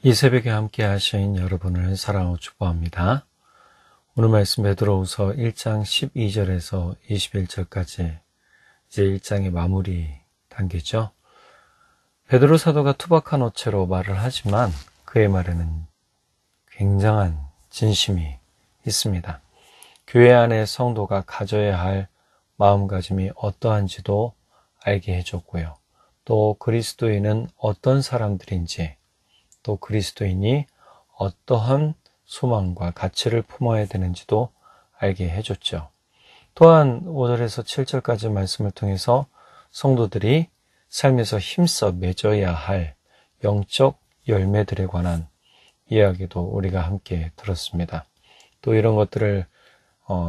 이 새벽에 함께 하신 여러분을 사랑하고 축복합니다. 오늘 말씀 베드로후서 1장 12절에서 21절까지 이제 1장의 마무리 단계죠. 베드로 사도가 투박한 어체로 말을 하지만 그의 말에는 굉장한 진심이 있습니다. 교회 안에 성도가 가져야 할 마음가짐이 어떠한지도 알게 해줬고요. 또 그리스도인은 어떤 사람들인지, 또 그리스도인이 어떠한 소망과 가치를 품어야 되는지도 알게 해줬죠. 또한 5절에서 7절까지 말씀을 통해서 성도들이 삶에서 힘써 맺어야 할 영적 열매들에 관한 이야기도 우리가 함께 들었습니다. 또 이런 것들을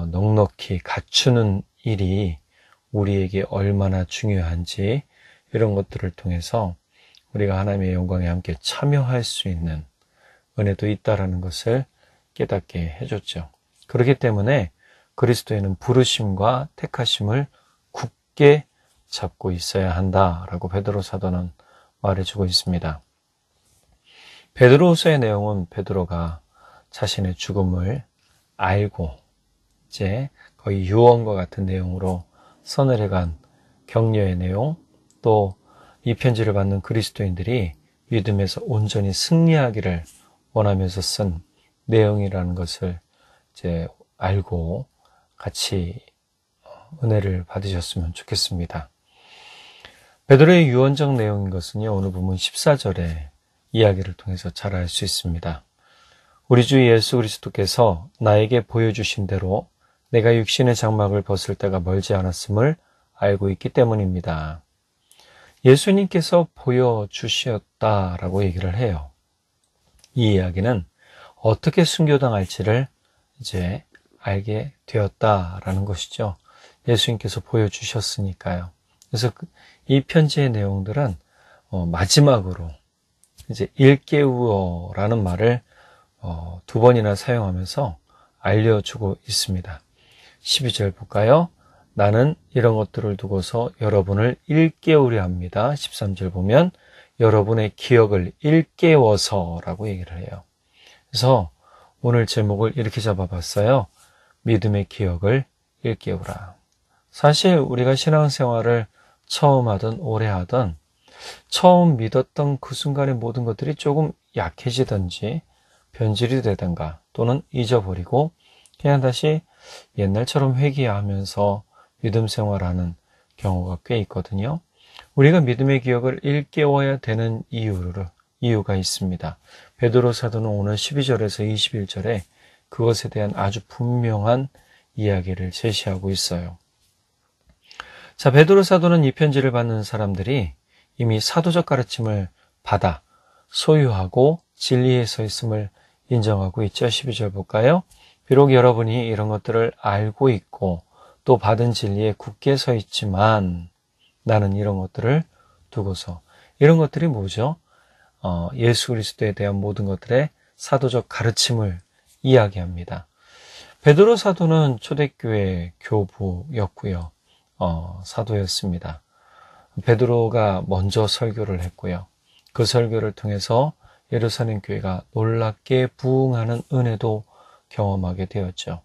넉넉히 갖추는 일이 우리에게 얼마나 중요한지 이런 것들을 통해서 우리가 하나님의 영광에 함께 참여할 수 있는 은혜도 있다라는 것을 깨닫게 해줬죠. 그렇기 때문에 그리스도에는 부르심과 택하심을 굳게 잡고 있어야 한다라고 베드로 사도는 말해주고 있습니다. 베드로후서의 내용은 베드로가 자신의 죽음을 알고 이제 거의 유언과 같은 내용으로 서늘해간 격려의 내용, 또 이 편지를 받는 그리스도인들이 믿음에서 온전히 승리하기를 원하면서 쓴 내용이라는 것을 이제 알고 같이 은혜를 받으셨으면 좋겠습니다. 베드로의 유언적 내용인 것은요, 오늘 보면 14절의 이야기를 통해서 잘 알 수 있습니다. 우리 주 예수 그리스도께서 나에게 보여주신 대로 내가 육신의 장막을 벗을 때가 멀지 않았음을 알고 있기 때문입니다. 예수님께서 보여주셨다라고 얘기를 해요. 이 이야기는 어떻게 순교당할지를 이제 알게 되었다라는 것이죠. 예수님께서 보여주셨으니까요. 그래서 이 편지의 내용들은 마지막으로 이제 일깨우어라는 말을 두 번이나 사용하면서 알려주고 있습니다. 12절 볼까요? 나는 이런 것들을 두고서 여러분을 일깨우려 합니다. 13절 보면 여러분의 기억을 일깨워서라고 얘기를 해요. 그래서 오늘 제목을 이렇게 잡아봤어요. 믿음의 기억을 일깨우라. 사실 우리가 신앙생활을 처음 하든 오래 하든 처음 믿었던 그 순간의 모든 것들이 조금 약해지든지 변질이 되든가 또는 잊어버리고 그냥 다시 옛날처럼 회귀하면서 믿음 생활하는 경우가 꽤 있거든요. 우리가 믿음의 기억을 일깨워야 되는 이유가 있습니다. 베드로 사도는 오늘 12절에서 21절에 그것에 대한 아주 분명한 이야기를 제시하고 있어요. 자, 베드로 사도는 이 편지를 받는 사람들이 이미 사도적 가르침을 받아 소유하고 진리에 서 있음을 인정하고 있죠. 12절 볼까요? 비록 여러분이 이런 것들을 알고 있고 또 받은 진리에 굳게 서 있지만 나는 이런 것들을 두고서, 이런 것들이 뭐죠? 예수 그리스도에 대한 모든 것들의 사도적 가르침을 이야기합니다. 베드로 사도는 초대교회 교부였고요. 사도였습니다. 베드로가 먼저 설교를 했고요. 그 설교를 통해서 예루살렘 교회가 놀랍게 부흥하는 은혜도 경험하게 되었죠.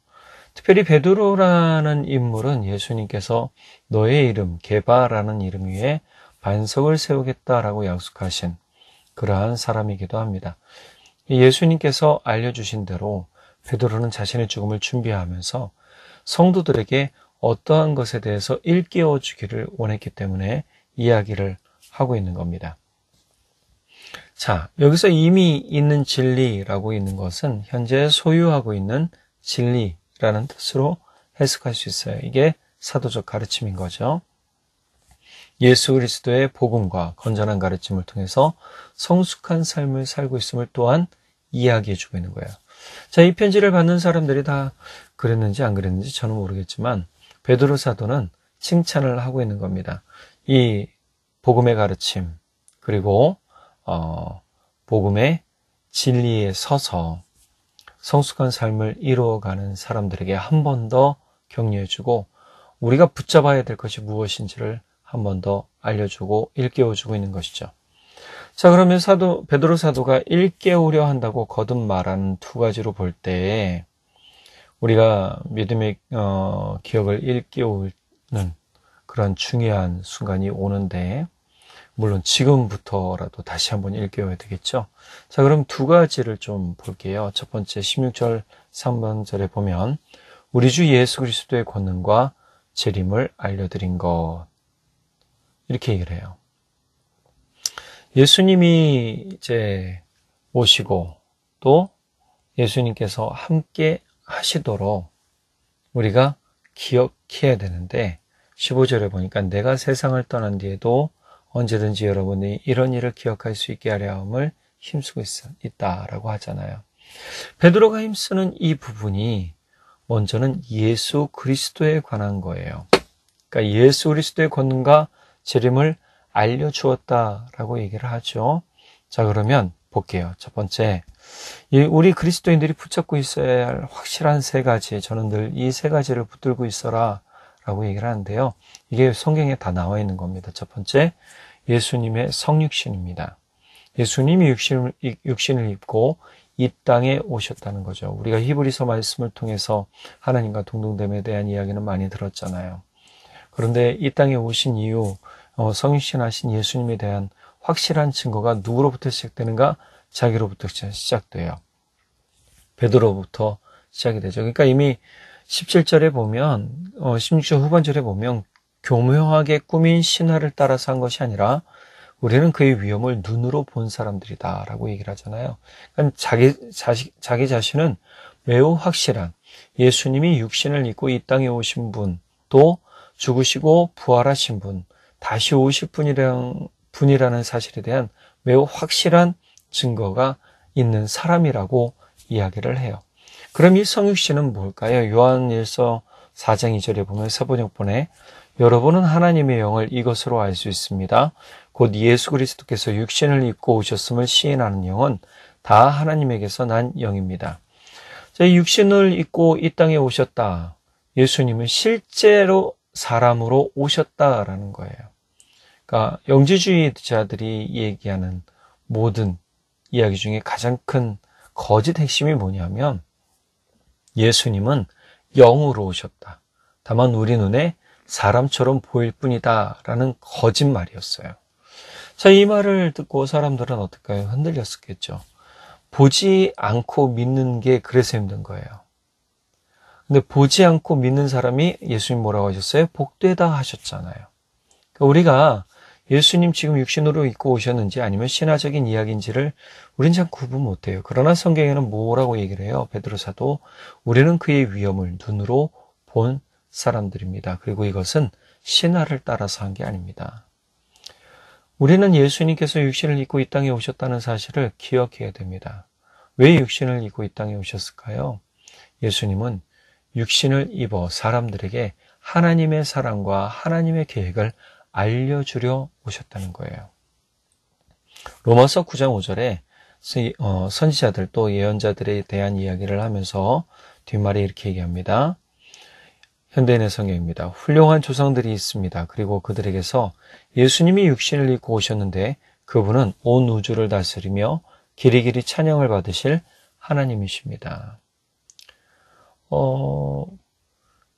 특별히 베드로라는 인물은 예수님께서 너의 이름, 게바라는 이름 위에 반석을 세우겠다라고 약속하신 그러한 사람이기도 합니다. 예수님께서 알려주신 대로 베드로는 자신의 죽음을 준비하면서 성도들에게 어떠한 것에 대해서 일깨워 주기를 원했기 때문에 이야기를 하고 있는 겁니다. 자, 여기서 이미 있는 진리라고 있는 것은 현재 소유하고 있는 진리라는 뜻으로 해석할 수 있어요. 이게 사도적 가르침인 거죠. 예수 그리스도의 복음과 건전한 가르침을 통해서 성숙한 삶을 살고 있음을 또한 이야기해 주고 있는 거예요. 자, 이 편지를 받는 사람들이 다 그랬는지 안 그랬는지 저는 모르겠지만 베드로 사도는 칭찬을 하고 있는 겁니다. 이 복음의 가르침 그리고 복음의 진리에 서서 성숙한 삶을 이루어가는 사람들에게 한 번 더 격려해주고 우리가 붙잡아야 될 것이 무엇인지를 한 번 더 알려주고 일깨워주고 있는 것이죠. 자, 그러면 베드로 사도가 일깨우려 한다고 거듭 말하는 두 가지로 볼 때, 우리가 믿음의 기억을 일깨우는 그런 중요한 순간이 오는데, 물론 지금부터라도 다시 한번 일깨워야 되겠죠. 자, 그럼 두 가지를 좀 볼게요. 첫 번째 16절 3번절에 보면 우리 주 예수 그리스도의 권능과 재림을 알려드린 것, 이렇게 얘기를 해요. 예수님이 이제 오시고 또 예수님께서 함께 하시도록 우리가 기억해야 되는데, 15절에 보니까 내가 세상을 떠난 뒤에도 언제든지 여러분이 이런 일을 기억할 수 있게 하려 함을 힘쓰고 있다라고 하잖아요. 베드로가 힘쓰는 이 부분이 먼저는 예수 그리스도에 관한 거예요. 그러니까 예수 그리스도의 권능과 재림을 알려주었다라고 얘기를 하죠. 자, 그러면 볼게요. 첫 번째, 우리 그리스도인들이 붙잡고 있어야 할 확실한 세 가지, 저는 늘 이 세 가지를 붙들고 있어라 라고 얘기를 하는데요. 이게 성경에 다 나와 있는 겁니다. 첫 번째, 예수님의 성육신입니다. 예수님이 육신을 입고 이 땅에 오셨다는 거죠. 우리가 히브리서 말씀을 통해서 하나님과 동등됨에 대한 이야기는 많이 들었잖아요. 그런데 이 땅에 오신 이후 성육신하신 예수님에 대한 확실한 증거가 누구로부터 시작되는가? 자기로부터 시작돼요. 베드로부터 시작이 되죠. 그러니까 이미 17절에 보면 16절 후반절에 보면 교묘하게 꾸민 신화를 따라서 한 것이 아니라 우리는 그의 위엄을 눈으로 본 사람들이다 라고 얘기를 하잖아요. 그러니까 자기 자신은 매우 확실한 예수님이 육신을 입고 이 땅에 오신 분, 또 죽으시고 부활하신 분, 다시 오실 분이라는 사실에 대한 매우 확실한 증거가 있는 사람이라고 이야기를 해요. 그럼 이 성육신은 뭘까요? 요한일서 4장 2절에 보면 서번역본에 여러분은 하나님의 영을 이것으로 알 수 있습니다. 곧 예수 그리스도께서 육신을 입고 오셨음을 시인하는 영은 다 하나님에게서 난 영입니다. 자, 육신을 입고 이 땅에 오셨다. 예수님은 실제로 사람으로 오셨다라는 거예요. 그러니까 영지주의자들이 얘기하는 모든 이야기 중에 가장 큰 거짓 핵심이 뭐냐면 예수님은 영으로 오셨다. 다만 우리 눈에 사람처럼 보일 뿐이다 라는 거짓말이었어요. 자, 이 말을 듣고 사람들은 어떨까요? 흔들렸었겠죠. 보지 않고 믿는 게 그래서 힘든 거예요. 근데 보지 않고 믿는 사람이 예수님 뭐라고 하셨어요? 복되다 하셨잖아요. 그러니까 우리가 예수님 지금 육신으로 입고 오셨는지 아니면 신화적인 이야기인지를 우린 잘 구분 못해요. 그러나 성경에는 뭐라고 얘기를 해요? 베드로 사도 우리는 그의 위엄을 눈으로 본 사람들입니다. 그리고 이것은 신화를 따라서 한 게 아닙니다. 우리는 예수님께서 육신을 입고 이 땅에 오셨다는 사실을 기억해야 됩니다. 왜 육신을 입고 이 땅에 오셨을까요? 예수님은 육신을 입어 사람들에게 하나님의 사랑과 하나님의 계획을 알려주려 오셨다는 거예요. 로마서 9장 5절에 선지자들 또 예언자들에 대한 이야기를 하면서 뒷말에 이렇게 얘기합니다. 현대인의 성경입니다. 훌륭한 조상들이 있습니다. 그리고 그들에게서 예수님이 육신을 입고 오셨는데 그분은 온 우주를 다스리며 길이길이 찬양을 받으실 하나님이십니다.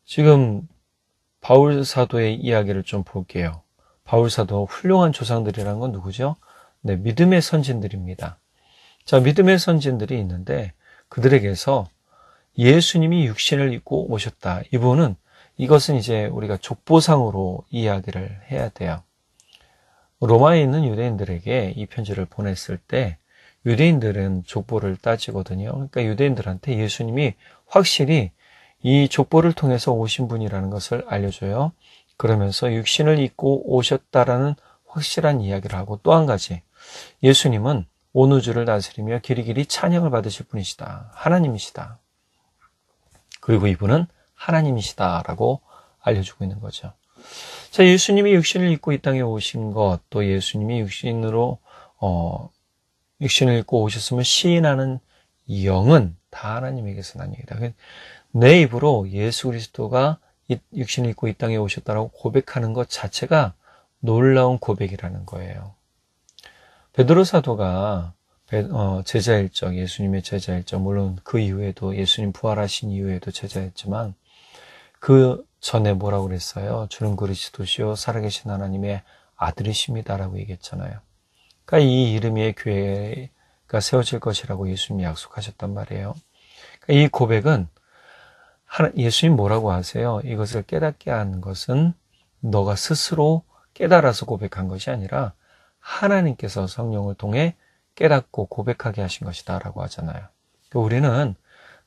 지금 바울 사도의 이야기를 좀 볼게요. 바울 사도 훌륭한 조상들이라는 건 누구죠? 네, 믿음의 선진들입니다. 자, 믿음의 선진들이 있는데 그들에게서 예수님이 육신을 입고 오셨다. 이것은 이제 우리가 족보상으로 이야기를 해야 돼요. 로마에 있는 유대인들에게 이 편지를 보냈을 때 유대인들은 족보를 따지거든요. 그러니까 유대인들한테 예수님이 확실히 이 족보를 통해서 오신 분이라는 것을 알려줘요. 그러면서 육신을 입고 오셨다라는 확실한 이야기를 하고 또 한 가지, 예수님은 온 우주를 다스리며 길이길이 찬양을 받으실 분이시다. 하나님이시다. 그리고 이분은 하나님이시다라고 알려주고 있는 거죠. 자, 예수님이 육신을 입고 이 땅에 오신 것, 또 예수님이 육신을 입고 오셨음을 시인하는 영은 다 하나님에게서 난 얘기다. 내 입으로 예수 그리스도가 육신을 입고 이 땅에 오셨다라고 고백하는 것 자체가 놀라운 고백이라는 거예요. 베드로 사도가 제자일 적, 예수님의 제자일 적, 물론 그 이후에도 예수님 부활하신 이후에도 제자였지만 그 전에 뭐라고 그랬어요? 주는 그리스도시요 살아계신 하나님의 아들이십니다라고 얘기했잖아요. 그러니까 이 이름 위에 교회가 세워질 것이라고 예수님이 약속하셨단 말이에요. 그러니까 이 고백은 예수님 뭐라고 하세요? 이것을 깨닫게 하는 것은 너가 스스로 깨달아서 고백한 것이 아니라 하나님께서 성령을 통해 깨닫고 고백하게 하신 것이다 라고 하잖아요. 그러니까 우리는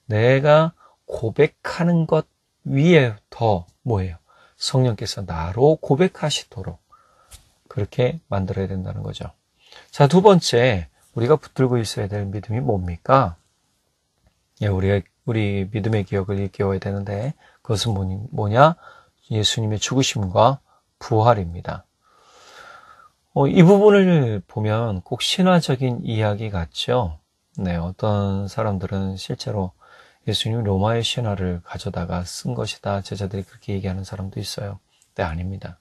내가 고백하는 것 위에 더 뭐예요? 성령께서 나로 고백하시도록 그렇게 만들어야 된다는 거죠. 자, 두 번째, 우리가 붙들고 있어야 될 믿음이 뭡니까? 예, 우리 믿음의 기억을 일깨워야 되는데 그것은 뭐냐? 예수님의 죽으심과 부활입니다. 이 부분을 보면 꼭 신화적인 이야기 같죠? 네, 어떤 사람들은 실제로 예수님이 로마의 신화를 가져다가 쓴 것이다. 제자들이 그렇게 얘기하는 사람도 있어요. 네, 아닙니다.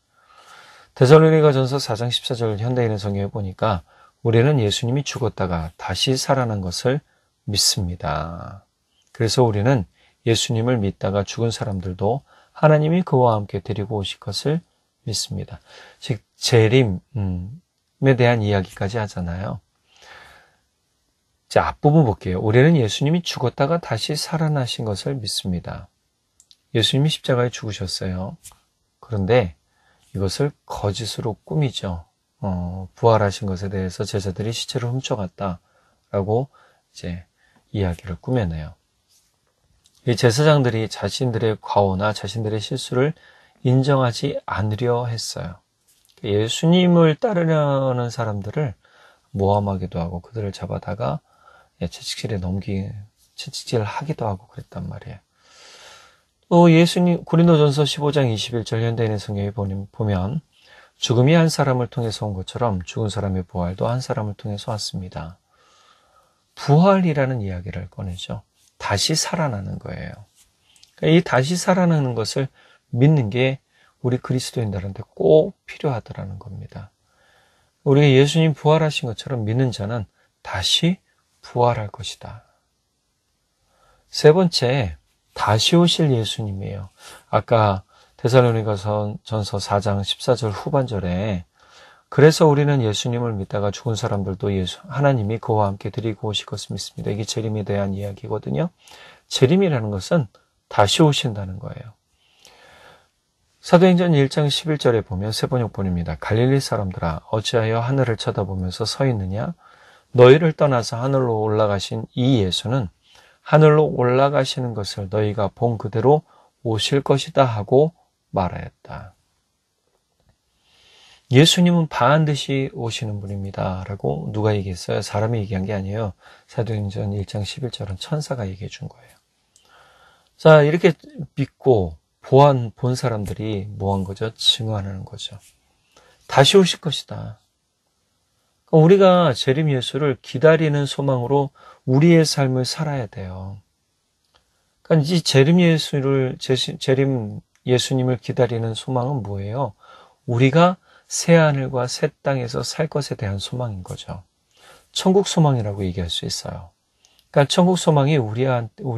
데살로니가전서 4장 14절 현대인의 성경에 보니까 우리는 예수님이 죽었다가 다시 살아난 것을 믿습니다. 그래서 우리는 예수님을 믿다가 죽은 사람들도 하나님이 그와 함께 데리고 오실 것을 믿습니다. 즉 재림에 대한 이야기까지 하잖아요. 자, 앞부분 볼게요. 우리는 예수님이 죽었다가 다시 살아나신 것을 믿습니다. 예수님이 십자가에 죽으셨어요. 그런데 이것을 거짓으로 꾸미죠. 부활하신 것에 대해서 제자들이 시체를 훔쳐갔다라고 이제 이야기를 꾸며내요. 이 제사장들이 자신들의 과오나 자신들의 실수를 인정하지 않으려 했어요. 예수님을 따르려는 사람들을 모함하기도 하고 그들을 잡아다가 채찍질을 하기도 하고 그랬단 말이에요. 또 예수님 고린도전서 15장 21절 현대인의 성경에 보면 죽음이 한 사람을 통해서 온 것처럼 죽은 사람의 부활도 한 사람을 통해서 왔습니다. 부활이라는 이야기를 꺼내죠. 다시 살아나는 거예요. 이 다시 살아나는 것을 믿는 게 우리 그리스도인들한테 꼭 필요하더라는 겁니다. 우리가 예수님 부활하신 것처럼 믿는 자는 다시 부활할 것이다. 세 번째, 다시 오실 예수님이에요. 아까 데살로니가전서 4장 14절 후반절에 그래서 우리는 예수님을 믿다가 죽은 사람들도 하나님이 그와 함께 데리고 오실 것을 믿습니다. 이게 재림에 대한 이야기거든요. 재림이라는 것은 다시 오신다는 거예요. 사도행전 1장 11절에 보면 세 번역본입니다. 갈릴리 사람들아 어찌하여 하늘을 쳐다보면서 서 있느냐? 너희를 떠나서 하늘로 올라가신 이 예수는 하늘로 올라가시는 것을 너희가 본 그대로 오실 것이다 하고 말하였다. 예수님은 반드시 오시는 분입니다. 라고 누가 얘기했어요? 사람이 얘기한 게 아니에요. 사도행전 1장 11절은 천사가 얘기해 준 거예요. 자, 이렇게 믿고 본 사람들이 뭐 한 거죠? 증언하는 거죠. 다시 오실 것이다. 우리가 재림 예수를 기다리는 소망으로 우리의 삶을 살아야 돼요. 그러니까 이 재림 예수님을 기다리는 소망은 뭐예요? 우리가 새 하늘과 새 땅에서 살 것에 대한 소망인 거죠. 천국 소망이라고 얘기할 수 있어요. 그러니까 천국 소망이 우리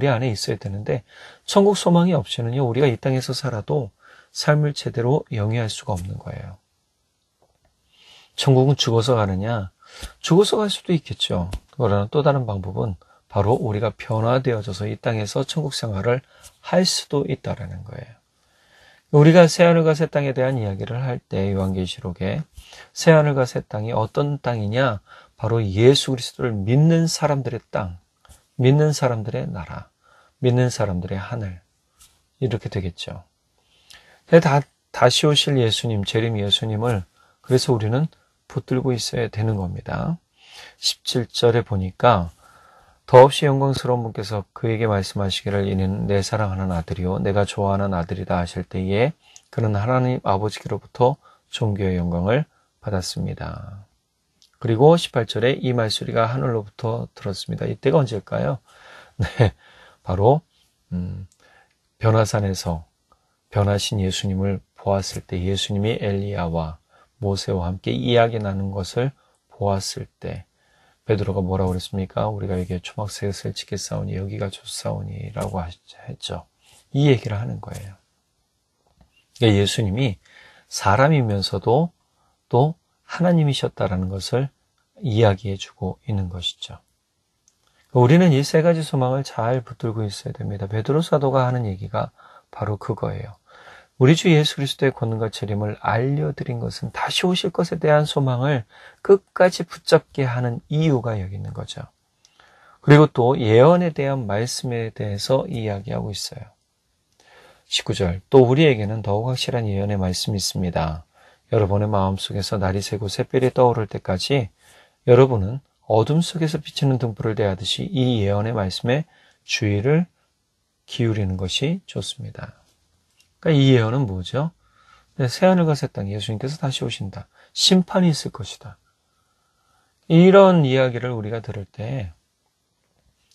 안에 있어야 되는데 천국 소망이 없이는요, 우리가 이 땅에서 살아도 삶을 제대로 영위할 수가 없는 거예요. 천국은 죽어서 가느냐? 죽어서 갈 수도 있겠죠. 그러나 또 다른 방법은 바로 우리가 변화되어져서 이 땅에서 천국 생활을 할 수도 있다라는 거예요. 우리가 새하늘과 새 땅에 대한 이야기를 할 때 요한계시록에 새하늘과 새 땅이 어떤 땅이냐? 바로 예수 그리스도를 믿는 사람들의 땅, 믿는 사람들의 나라, 믿는 사람들의 하늘 이렇게 되겠죠. 다시 오실 예수님, 재림 예수님을 그래서 우리는 붙들고 있어야 되는 겁니다. 17절에 보니까 더없이 영광스러운 분께서 그에게 말씀하시기를 이는 내 사랑하는 아들이요 내가 좋아하는 아들이다 하실 때에 그는 하나님 아버지께로부터 존귀의 영광을 받았습니다. 그리고 18절에 이 말소리가 하늘로부터 들었습니다. 이때가 언제일까요? 네, 바로 변화산에서 변하신 예수님을 보았을 때 예수님이 엘리야와 모세와 함께 이야기 나눈 것을 보았을 때 베드로가 뭐라고 그랬습니까? 우리가 여기에 초막셋을 지켰사오니 여기가 좋사오니 라고 했죠. 이 얘기를 하는 거예요. 그러니까 예수님이 사람이면서도 또 하나님이셨다라는 것을 이야기해주고 있는 것이죠. 우리는 이 세 가지 소망을 잘 붙들고 있어야 됩니다. 베드로 사도가 하는 얘기가 바로 그거예요. 우리 주 예수 그리스도의 권능과 재림을 알려드린 것은 다시 오실 것에 대한 소망을 끝까지 붙잡게 하는 이유가 여기 있는 거죠. 그리고 또 예언에 대한 말씀에 대해서 이야기하고 있어요. 19절, 또 우리에게는 더욱 확실한 예언의 말씀이 있습니다. 여러분의 마음속에서 날이 새고 샛별이 떠오를 때까지 여러분은 어둠 속에서 비치는 등불을 대하듯이 이 예언의 말씀에 주의를 기울이는 것이 좋습니다. 그러니까 이 예언은 뭐죠? 새하늘과 새 땅, 예수님께서 다시 오신다. 심판이 있을 것이다. 이런 이야기를 우리가 들을 때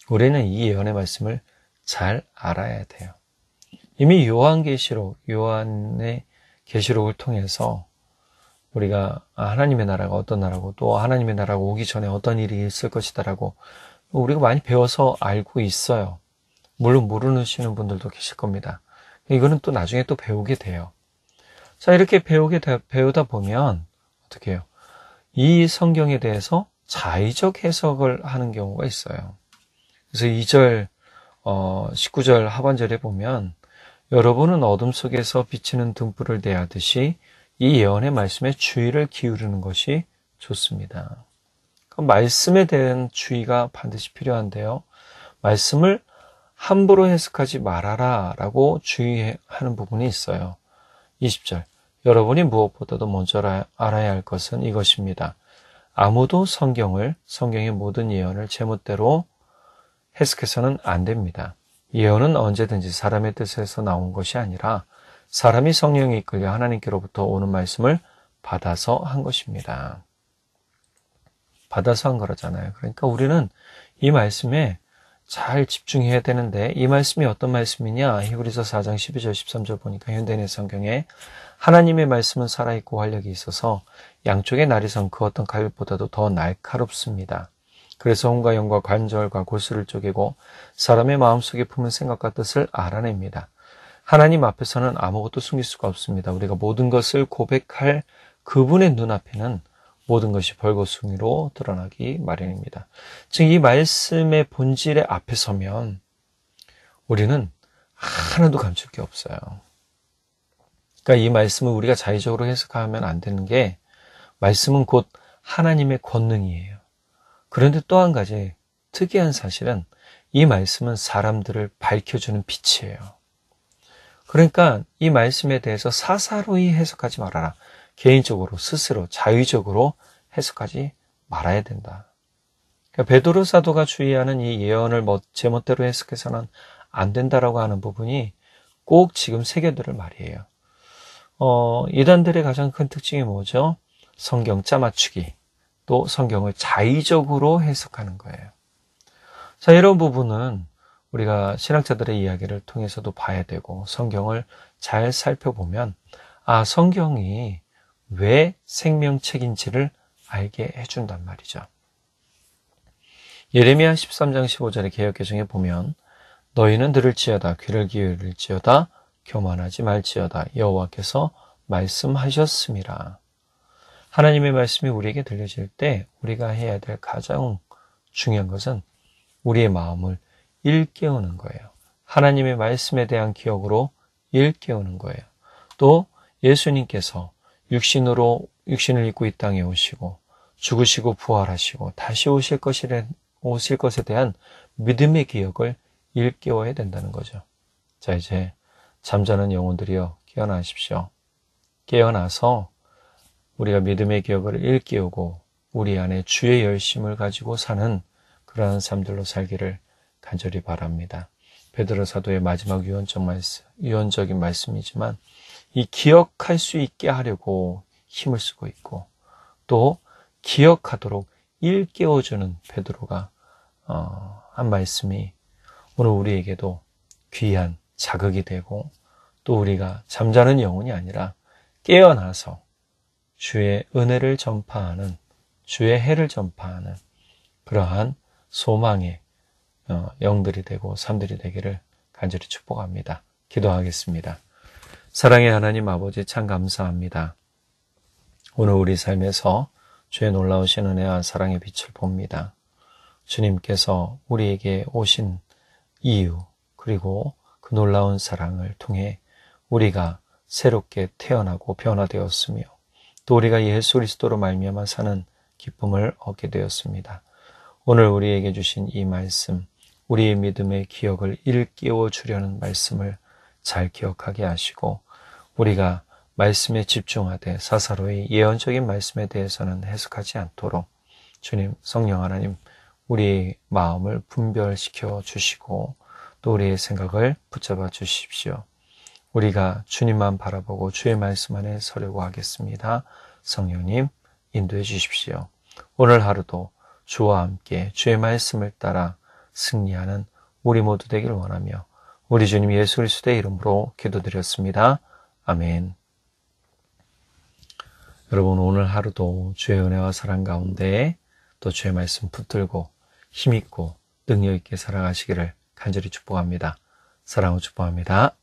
우리는 이 예언의 말씀을 잘 알아야 돼요. 이미 요한의 계시록을 통해서 우리가 하나님의 나라가 어떤 나라고 또 하나님의 나라가 오기 전에 어떤 일이 있을 것이다라고 우리가 많이 배워서 알고 있어요. 물론 모르시는 분들도 계실 겁니다. 이거는 또 나중에 또 배우게 돼요. 자, 이렇게 배우다 보면 어떻게 해요? 이 성경에 대해서 자의적 해석을 하는 경우가 있어요. 그래서 2절, 19절 하반절에 보면 여러분은 어둠 속에서 비치는 등불을 대하듯이 이 예언의 말씀에 주의를 기울이는 것이 좋습니다. 말씀에 대한 주의가 반드시 필요한데요. 말씀을 함부로 해석하지 말아라 라고 주의하는 부분이 있어요. 20절, 여러분이 무엇보다도 먼저 알아야 할 것은 이것입니다. 아무도 성경의 모든 예언을 제멋대로 해석해서는 안 됩니다. 예언은 언제든지 사람의 뜻에서 나온 것이 아니라 사람이 성령에 이끌려 하나님께로부터 오는 말씀을 받아서 한 것입니다. 받아서 한 거라잖아요. 그러니까 우리는 이 말씀에 잘 집중해야 되는데 이 말씀이 어떤 말씀이냐? 히브리서 4장 12절 13절 보니까 현대인의 성경에 하나님의 말씀은 살아있고 활력이 있어서 양쪽의 날이 선 그 어떤 칼보다도 더 날카롭습니다. 그래서 혼과 영과 관절과 골수를 쪼개고 사람의 마음속에 품은 생각과 뜻을 알아냅니다. 하나님 앞에서는 아무것도 숨길 수가 없습니다. 우리가 모든 것을 고백할 그분의 눈앞에는 모든 것이 벌거숭이로 드러나기 마련입니다. 즉 이 말씀의 본질의 앞에 서면 우리는 하나도 감출 게 없어요. 그러니까 이 말씀을 우리가 자의적으로 해석하면 안 되는 게 말씀은 곧 하나님의 권능이에요. 그런데 또 한 가지 특이한 사실은 이 말씀은 사람들을 밝혀주는 빛이에요. 그러니까 이 말씀에 대해서 사사로이 해석하지 말아라. 개인적으로 스스로 자의적으로 해석하지 말아야 된다. 그러니까 베드로 사도가 주의하는 이 예언을 제멋대로 해석해서는 안 된다라고 하는 부분이 꼭 지금 새겨들을 말이에요. 이단들의 가장 큰 특징이 뭐죠? 성경 짜맞추기, 또 성경을 자의적으로 해석하는 거예요. 자, 이런 부분은 우리가 신학자들의 이야기를 통해서도 봐야 되고 성경을 잘 살펴보면 성경이 왜 생명책인지를 알게 해준단 말이죠. 예레미야 13장 15절의 개역개정에 보면 너희는 들을지어다 귀를 기울일지어다 교만하지 말지어다 여호와께서 말씀하셨음이라. 하나님의 말씀이 우리에게 들려질 때 우리가 해야 될 가장 중요한 것은 우리의 마음을 일깨우는 거예요. 하나님의 말씀에 대한 기억으로 일깨우는 거예요. 또 예수님께서 육신을 입고 이 땅에 오시고 죽으시고 부활하시고 다시 오실 것에 대한 믿음의 기억을 일깨워야 된다는 거죠. 자, 이제 잠자는 영혼들이여 깨어나십시오. 깨어나서 우리가 믿음의 기억을 일깨우고 우리 안에 주의 열심을 가지고 사는 그러한 삶들로 살기를 간절히 바랍니다. 베드로 사도의 마지막 유언적인 말씀이지만 이 기억할 수 있게 하려고 힘을 쓰고 있고 또 기억하도록 일깨워주는 베드로가 한 말씀이 오늘 우리에게도 귀한 자극이 되고 또 우리가 잠자는 영혼이 아니라 깨어나서 주의 은혜를 전파하는 주의 해를 전파하는 그러한 소망의 영들이 되고 삶들이 되기를 간절히 축복합니다. 기도하겠습니다. 사랑의 하나님 아버지 참 감사합니다. 오늘 우리 삶에서 주의 놀라우신 은혜와 사랑의 빛을 봅니다. 주님께서 우리에게 오신 이유 그리고 그 놀라운 사랑을 통해 우리가 새롭게 태어나고 변화되었으며 또 우리가 예수 그리스도로 말미암아 사는 기쁨을 얻게 되었습니다. 오늘 우리에게 주신 이 말씀, 우리의 믿음의 기억을 일깨워 주려는 말씀을 잘 기억하게 하시고 우리가 말씀에 집중하되 사사로이 예언적인 말씀에 대해서는 해석하지 않도록 주님 성령 하나님 우리의 마음을 분별시켜 주시고 또 우리의 생각을 붙잡아 주십시오. 우리가 주님만 바라보고 주의 말씀 안에 서려고 하겠습니다. 성령님 인도해 주십시오. 오늘 하루도 주와 함께 주의 말씀을 따라 승리하는 우리 모두 되길 원하며 우리 주님 예수 그리스도의 이름으로 기도드렸습니다. 아멘. 여러분 오늘 하루도 주의 은혜와 사랑 가운데 또 주의 말씀 붙들고 힘있고 능력 있게 살아가시기를 간절히 축복합니다. 사랑으로 축복합니다.